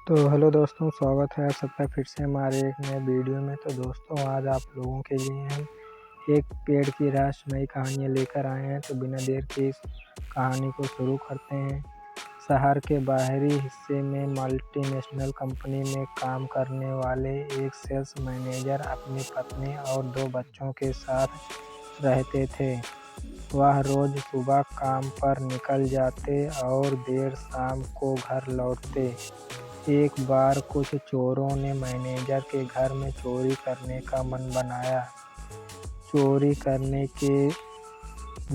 तो हेलो दोस्तों, स्वागत है आप सबका फिर से हमारे एक नए वीडियो में। तो दोस्तों, आज आप लोगों के लिए हम एक पेड़ की रहस्यमयी कहानियाँ लेकर आए हैं। तो बिना देर के इस कहानी को शुरू करते हैं। शहर के बाहरी हिस्से में मल्टीनेशनल कंपनी में काम करने वाले एक सेल्स मैनेजर अपनी पत्नी और 2 बच्चों के साथ रहते थे। वह रोज़ सुबह काम पर निकल जाते और देर शाम को घर लौटते। एक बार कुछ चोरों ने मैनेजर के घर में चोरी करने का मन बनाया। चोरी करने के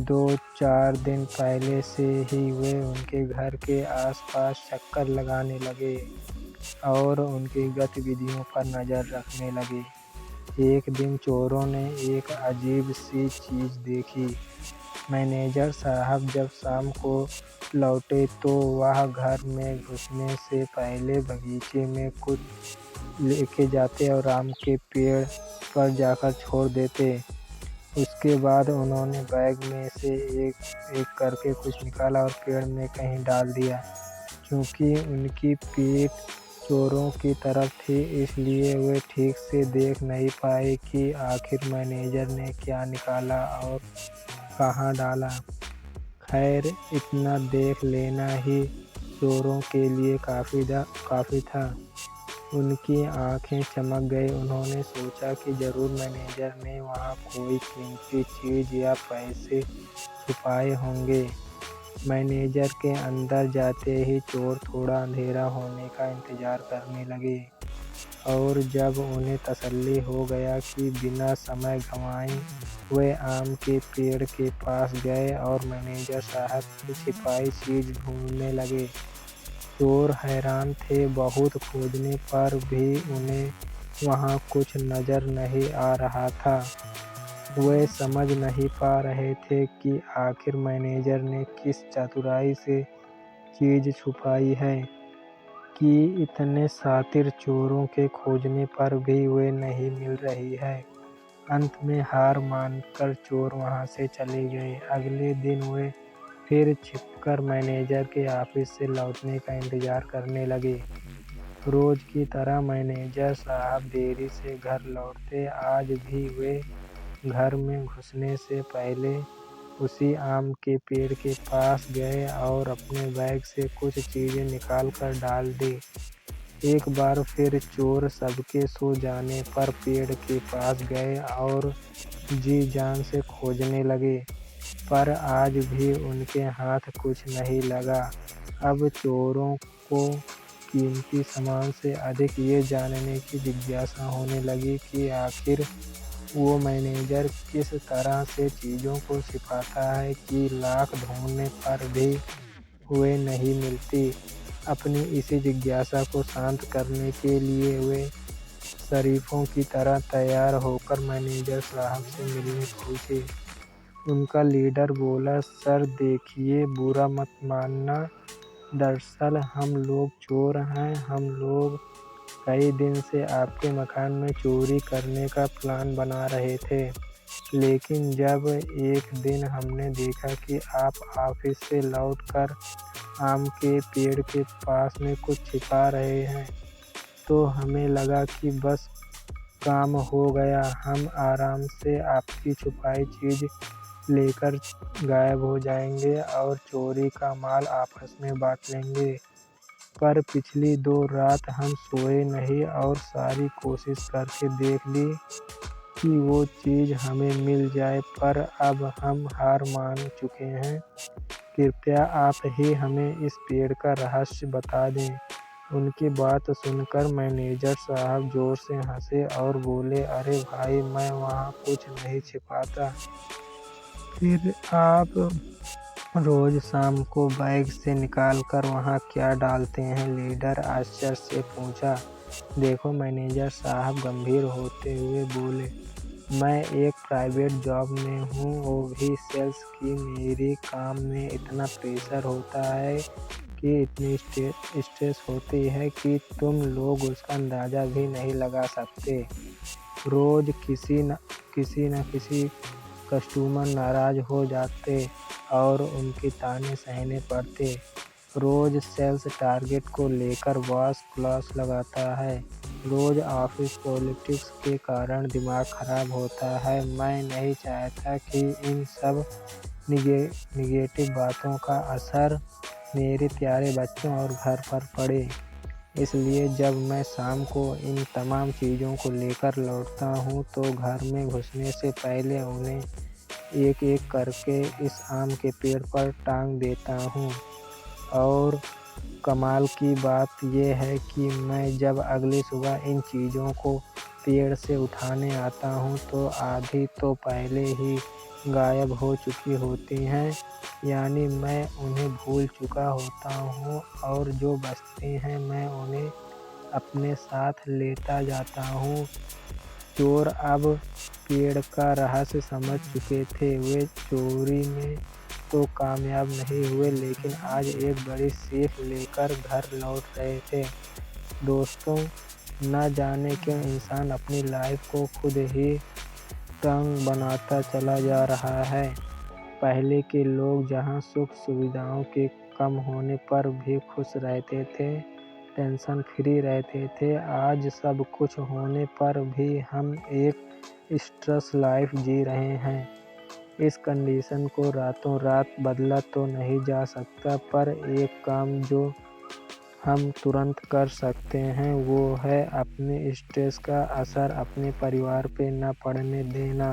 2-4 दिन पहले से ही वे उनके घर के आसपास चक्कर लगाने लगे और उनकी गतिविधियों पर नज़र रखने लगे। एक दिन चोरों ने एक अजीब सी चीज़ देखी। मैनेजर साहब जब शाम को लौटे तो वह घर में घुसने से पहले बगीचे में कुछ लेके जाते और आम के पेड़ पर जाकर छोड़ देते। उसके बाद उन्होंने बैग में से एक एक करके कुछ निकाला और पेड़ में कहीं डाल दिया। क्योंकि उनकी पीठ चोरों की तरफ थी, इसलिए वे ठीक से देख नहीं पाए कि आखिर मैनेजर ने क्या निकाला और कहाँ डाला। खैर, इतना देख लेना ही चोरों के लिए काफ़ी था। उनकी आंखें चमक गई। उन्होंने सोचा कि ज़रूर मैनेजर ने वहाँ कोई कीमती चीज़ या पैसे छुपाए होंगे। मैनेजर के अंदर जाते ही चोर थोड़ा अंधेरा होने का इंतज़ार करने लगे और जब उन्हें तसल्ली हो गया कि बिना समय गंवाए वे आम के पेड़ के पास गए और मैनेजर साहब की छिपाई चीज़ ढूंढने लगे। चोर हैरान थे। बहुत खोजने पर भी उन्हें वहाँ कुछ नज़र नहीं आ रहा था। वे समझ नहीं पा रहे थे कि आखिर मैनेजर ने किस चतुराई से चीज़ छुपाई है कि इतने शातिर चोरों के खोजने पर भी वे नहीं मिल रही है। अंत में हार मानकर चोर वहाँ से चले गए। अगले दिन वे फिर छिपकर मैनेजर के ऑफिस से लौटने का इंतज़ार करने लगे। रोज़ की तरह मैनेजर साहब देरी से घर लौटते। आज भी वे घर में घुसने से पहले उसी आम के पेड़ के पास गए और अपने बैग से कुछ चीज़ें निकाल कर डाल दी। एक बार फिर चोर सबके सो जाने पर पेड़ के पास गए और जी जान से खोजने लगे, पर आज भी उनके हाथ कुछ नहीं लगा। अब चोरों को कीमती सामान से अधिक ये जानने की जिज्ञासा होने लगी कि आखिर वो मैनेजर किस तरह से चीज़ों को छिपाता है कि लाख ढूंढने पर भी वे नहीं मिलती। अपनी इसी जिज्ञासा को शांत करने के लिए वे शरीफों की तरह तैयार होकर मैनेजर साहब से मिलने पहुँचे। उनका लीडर बोला, सर देखिए, बुरा मत मानना, दरअसल हम लोग चोर हैं। हम लोग कई दिन से आपके मकान में चोरी करने का प्लान बना रहे थे, लेकिन जब एक दिन हमने देखा कि आप ऑफिस से लौटकर आम के पेड़ के पास में कुछ छिपा रहे हैं, तो हमें लगा कि बस काम हो गया। हम आराम से आपकी छुपाई चीज़ लेकर गायब हो जाएंगे और चोरी का माल आपस में बांट लेंगे। पर पिछली 2 रात हम सोए नहीं और सारी कोशिश करके देख ली कि वो चीज़ हमें मिल जाए, पर अब हम हार मान चुके हैं। कृपया आप ही हमें इस पेड़ का रहस्य बता दें। उनकी बात सुनकर मैनेजर साहब ज़ोर से हंसे और बोले, अरे भाई, मैं वहाँ कुछ नहीं छिपाता। फिर आप रोज़ शाम को बैग से निकाल कर वहाँ क्या डालते हैं? लीडर आश्चर्य से पूछा। देखो, मैनेजर साहब गंभीर होते हुए बोले, मैं एक प्राइवेट जॉब में हूँ, वो भी सेल्स की। मेरे काम में इतना प्रेशर होता है कि इतनी स्ट्रेस होती है कि तुम लोग उसका अंदाज़ा भी नहीं लगा सकते। रोज़ किसी न किसी कस्टमर नाराज़ हो जाते और उनके ताने सहने पड़ते। रोज सेल्स टारगेट को लेकर बॉस क्लॉस लगाता है। रोज ऑफिस पॉलिटिक्स के कारण दिमाग खराब होता है। मैं नहीं चाहता कि इन सब निगेटिव बातों का असर मेरे प्यारे बच्चों और घर पर पड़े। इसलिए जब मैं शाम को इन तमाम चीज़ों को लेकर लौटता हूँ तो घर में घुसने से पहले उन्हें एक एक करके इस आम के पेड़ पर टांग देता हूँ। और कमाल की बात ये है कि मैं जब अगली सुबह इन चीज़ों को पेड़ से उठाने आता हूँ तो आधी तो पहले ही गायब हो चुकी होती हैं, यानी मैं उन्हें भूल चुका होता हूँ और जो बचती हैं मैं उन्हें अपने साथ लेता जाता हूँ। चोर अब पेड़ का रहस्य समझ चुके थे। वे चोरी में तो कामयाब नहीं हुए, लेकिन आज एक बड़ी सीख लेकर घर लौट रहे थे। दोस्तों, न जाने क्यों इंसान अपनी लाइफ को खुद ही तंग बनाता चला जा रहा है। पहले के लोग जहां सुख सुविधाओं के कम होने पर भी खुश रहते थे, टेंशन फ्री रहते थे, आज सब कुछ होने पर भी हम एक स्ट्रेस लाइफ जी रहे हैं। इस कंडीशन को रातों रात बदला तो नहीं जा सकता, पर एक काम जो हम तुरंत कर सकते हैं वो है अपने स्ट्रेस का असर अपने परिवार पे न पड़ने देना।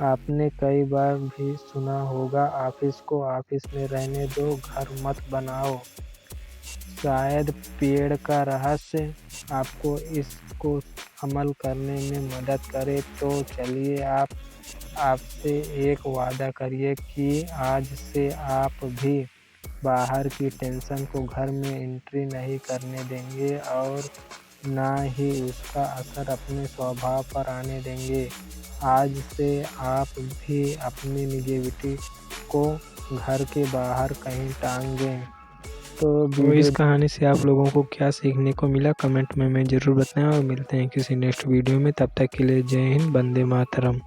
आपने कई बार भी सुना होगा, ऑफिस को ऑफिस में रहने दो, घर मत बनाओ। शायद पेड़ का रहस्य आपको इसको अमल करने में मदद करे। तो चलिए आपसे एक वादा करिए कि आज से आप भी बाहर की टेंशन को घर में एंट्री नहीं करने देंगे और ना ही उसका असर अपने स्वभाव पर आने देंगे। आज से आप भी अपनी निगेटिविटी को घर के बाहर कहीं टांग दें। तो इस कहानी से आप लोगों को क्या सीखने को मिला कमेंट में ज़रूर बताएं और मिलते हैं किसी नेक्स्ट वीडियो में। तब तक के लिए जय हिंद, वंदे मातरम।